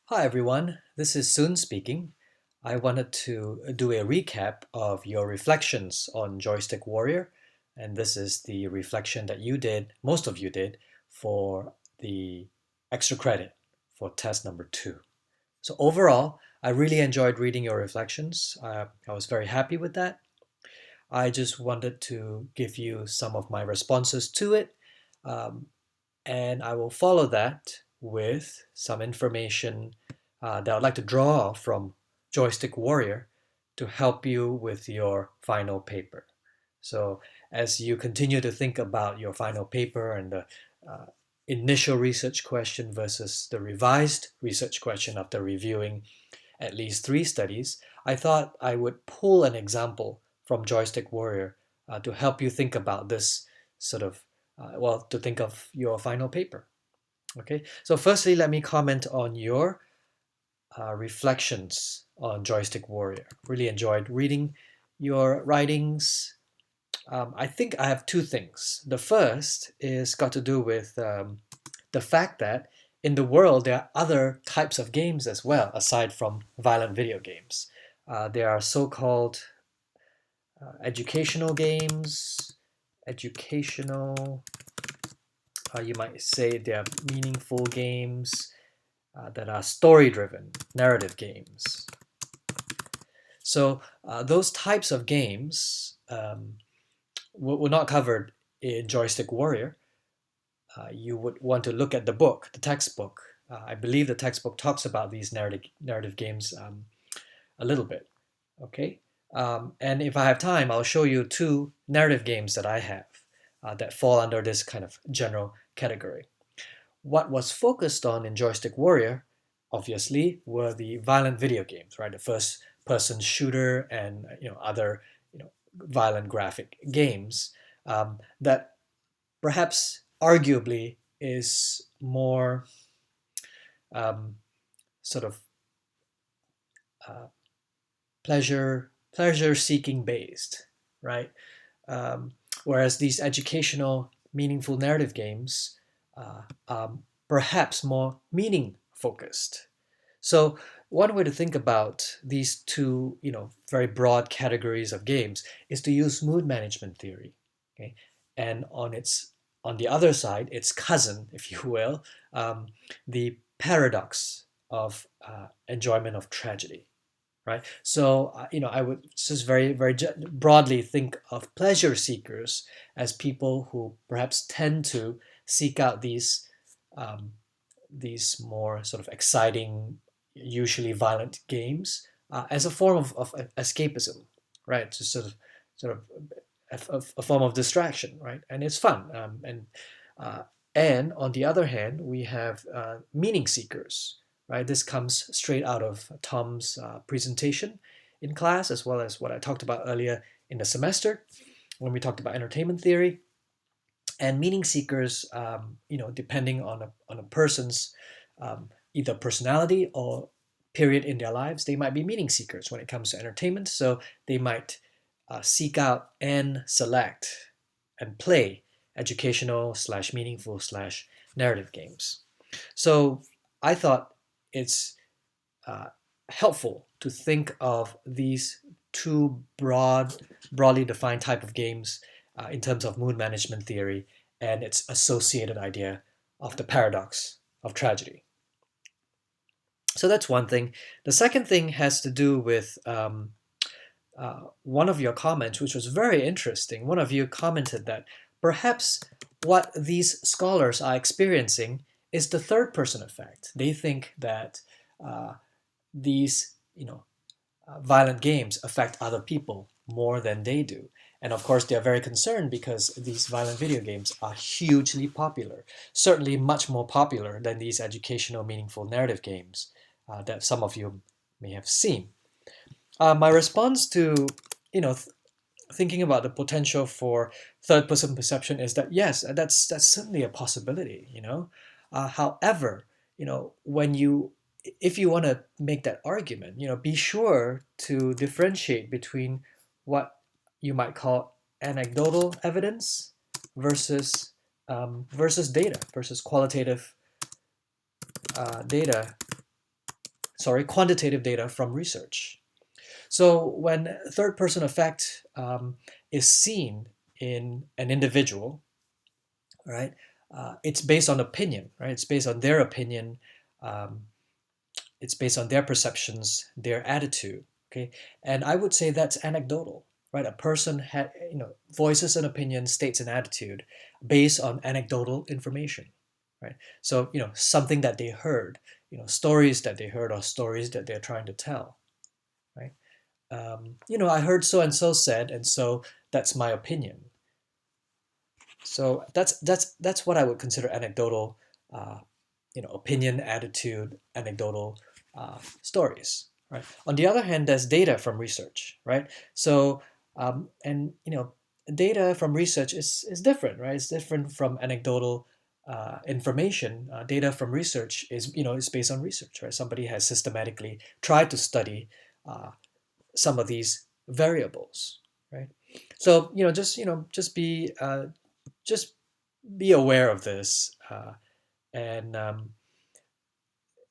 Hi everyone, this is Sun speaking. I wanted to do a recap of your reflections on Joystick Warrior, and this is the reflection that you did, most of you did, for the extra credit for test number 2. So overall, I really enjoyed reading your reflections. I was very happy with that. I just wanted to give you some of my responses to it, um, and I will follow that with some information that I'd like to draw from Joystick Warrior to help you with your final paper. So as you continue to think about your final paper and the uh, initial research question versus the revised research question after reviewing at least 3 studies, I thought I would pull an example from Joystick Warrior to help you think about this sort of, to think of your final paper. Okay, so firstly, let me comment on your reflections on Joystick Warrior. Really enjoyed reading your writings. I think I have 2 things. The first is got to do with the fact that in the world there are other types of games as well, aside from violent video games. There are so-called educational games, educational, you might say they are meaningful games that are story-driven, narrative games. So those types of games were not covered in Joystick Warrior. You would want to look at the book, the textbook. I believe the textbook talks about these narrative games a little bit. Okay, and if I have time, I'll show you 2 narrative games that I have that fall under this kind of general category. What was focused on in Joystick Warrior, obviously, were the violent video games, right? The first-person shooter and other violent graphic games that perhaps arguably is more um, sort of uh, pleasure seeking based, right? Um, Whereas these educational, meaningful narrative games are perhaps more meaning focused. So one way to think about these 2, very broad categories of games is to use mood management theory. Okay, and on the other side, its cousin, if you will, the paradox of enjoyment of tragedy. Right, so I would just very broadly think of pleasure seekers as people who perhaps tend to seek out um, these more sort of exciting, usually violent games as a form of escapism, right? Just sort of a form of distraction, right? And it's fun. Uh, and on the other hand, we have meaning seekers, right? This comes straight out of Tom's presentation in class, as well as what I talked about earlier in the semester when we talked about entertainment theory. And meaning seekers, depending on a person's either personality or period in their lives, they might be meaning seekers when it comes to entertainment. So they might seek out and select and play educational slash meaningful slash narrative games. So I thought it's uh, helpful to think of these 2 broadly defined type of games in terms of mood management theory and its associated idea of the paradox of tragedy. So that's one thing. The second thing has to do with one of your comments, which was very interesting. One of you commented that perhaps what these scholars are experiencing is the third person effect. They think that these, violent games affect other people more than they do. And of course, they're very concerned because these violent video games are hugely popular, certainly much more popular than these educational, meaningful narrative games that some of you may have seen. My response to, thinking about the potential for third-person perception is that yes, that's certainly a possibility. However, when you if you want to make that argument, be sure to differentiate between what you might call anecdotal evidence versus versus data, versus qualitative data quantitative data from research. So when third-person effect is seen in an individual, right, it's based on opinion, right? It's based on their opinion. Um, it's based on their perceptions, their attitude. Okay, and I would say that's anecdotal, right? A person voices an opinion, states an attitude based on anecdotal information, right? So something that they heard, stories that they heard or stories that they're trying to tell, right? I heard so and so said, and so that's my opinion. So that's what I would consider anecdotal, uh, opinion, attitude, anecdotal stories, right? On the other hand, there's data from research, right? So and data from research is different, right? It's different from anecdotal information. Data from research is based on research, right? Somebody has systematically tried to study uh, some of these variables, right? So just be aware of this, and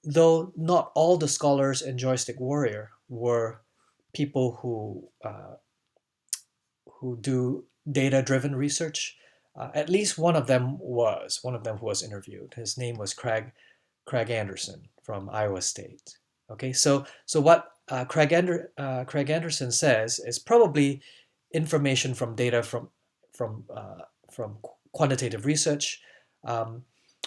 though not all the scholars in Joystick Warrior were people who do data-driven research, at least one of them who was interviewed. His name was Craig Anderson from Iowa State. Okay, so what Craig Anderson says is probably information from data from from quantitative research, um,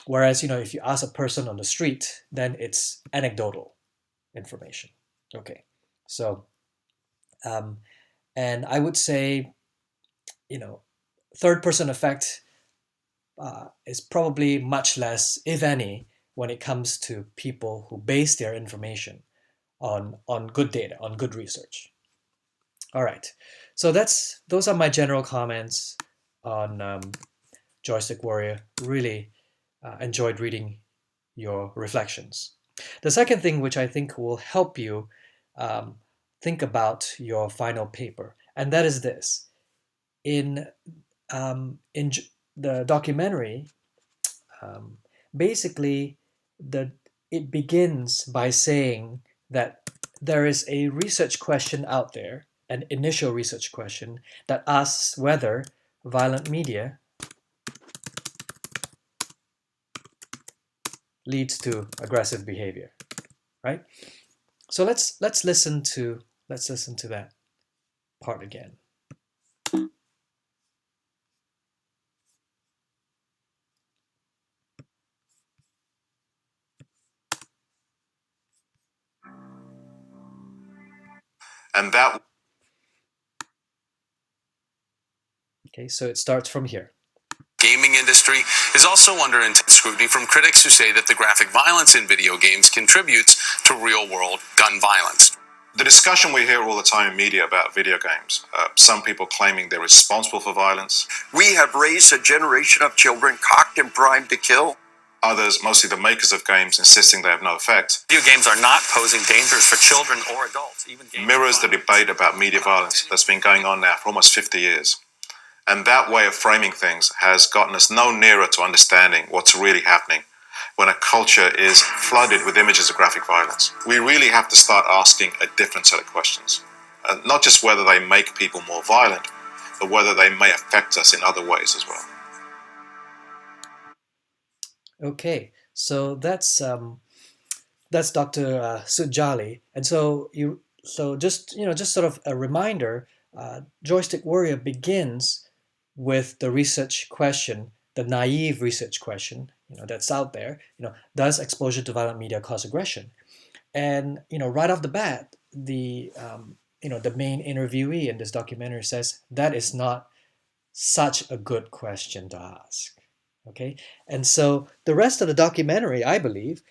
whereas if you ask a person on the street, then it's anecdotal information. Okay, so um, and I would say third person effect is probably much less, if any, when it comes to people who base their information on good data, on good research. All right, so those are my general comments on Joystick Warrior. Really enjoyed reading your reflections. The second thing, which I think will help you um, think about your final paper, and that is this: in the documentary, um, basically it begins by saying that there is a research question out there, an initial research question that asks whether violent media leads to aggressive behavior, right? So let's listen to that part again. And that Okay, so it starts from here. Gaming industry is also under intense scrutiny from critics who say that the graphic violence in video games contributes to real-world gun violence. The discussion we hear all the time in media about video games, some people claiming they're responsible for violence. We have raised a generation of children cocked and primed to kill. Others, mostly the makers of games, insisting they have no effect. Video games are not posing dangers for children or adults. Even mirrors the debate about media violence that's been going on now for almost 50 years. And that way of framing things has gotten us no nearer to understanding what's really happening when a culture is flooded with images of graphic violence. We really have to start asking a different set of questions. Not just whether they make people more violent, but whether they may affect us in other ways as well. Okay, so that's Dr. Sujali, and so just sort of a reminder, Joystick Warrior begins with the research question, the naive research question, that's out there. Does exposure to violent media cause aggression? And right off the bat, the main interviewee in this documentary says that is not such a good question to ask. Okay, and so the rest of the documentary, I believe,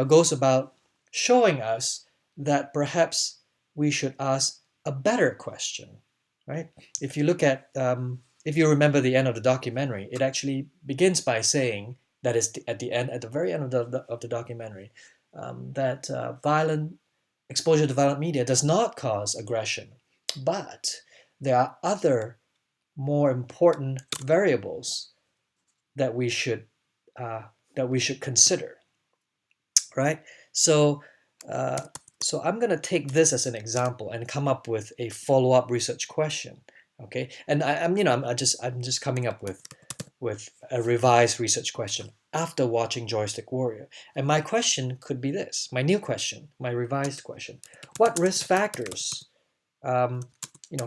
goes about showing us that perhaps we should ask a better question, right? If you look at, if you remember the end of the documentary, it actually begins by saying that is at the very end of the documentary, that exposure to violent media does not cause aggression, but there are other more important variables that we should consider, right? So So I'm going to take this as an example and come up with a follow-up research question. Okay, and I'm just coming up with a revised research question after watching Joystick Warrior. And my question could be this: my new question, my revised question: what risk factors,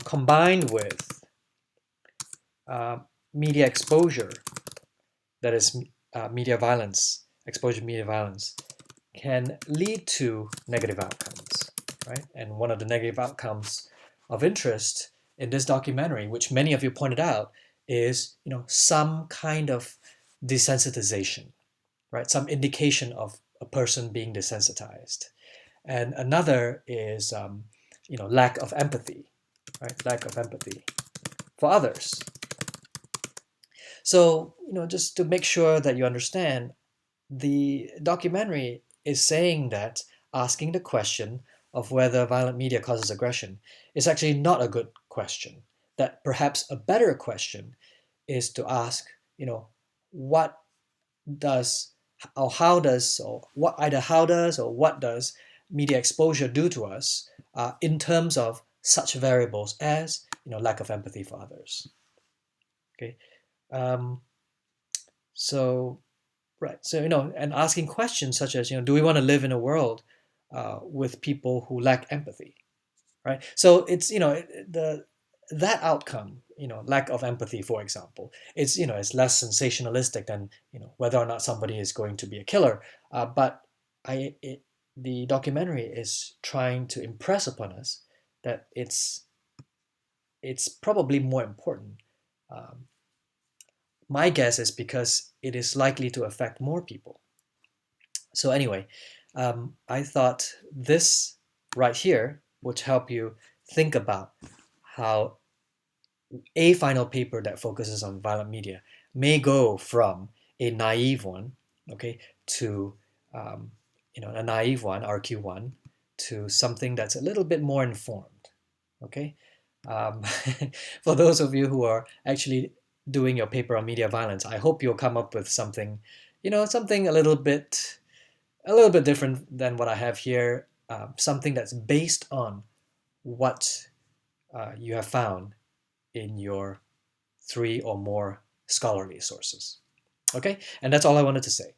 combined with media exposure, that is media violence, exposure to media violence, can lead to negative outcomes, right? And one of the negative outcomes of interest in this documentary, which many of you pointed out, is some kind of desensitization, right? Some indication of a person being desensitized. And another is lack of empathy, right? Lack of empathy for others. So just to make sure that you understand, the documentary is saying that asking the question of whether violent media causes aggression is actually not a good question. That perhaps a better question is to ask, what does or how does or what either how does or what does media exposure do to us in terms of such variables as lack of empathy for others. Okay, um, so right. So, and asking questions such as, do we want to live in a world with people who lack empathy, right? So it's, that outcome, lack of empathy, for example, it's less sensationalistic than, whether or not somebody is going to be a killer. But the documentary is trying to impress upon us that it's probably more important. Um, my guess is because it is likely to affect more people. So anyway, I thought this right here would help you think about how a final paper that focuses on violent media may go from a naive one, okay, to a naive one, RQ1, to something that's a little bit more informed, okay. Um, for those of you who are actually doing your paper on media violence, I hope you'll come up with something, something a little bit different than what I have here, something that's based on what you have found in your 3 or more scholarly sources. Okay, and that's all I wanted to say.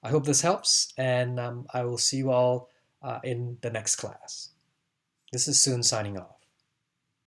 I hope this helps, and I will see you all in the next class. This is Soon signing off.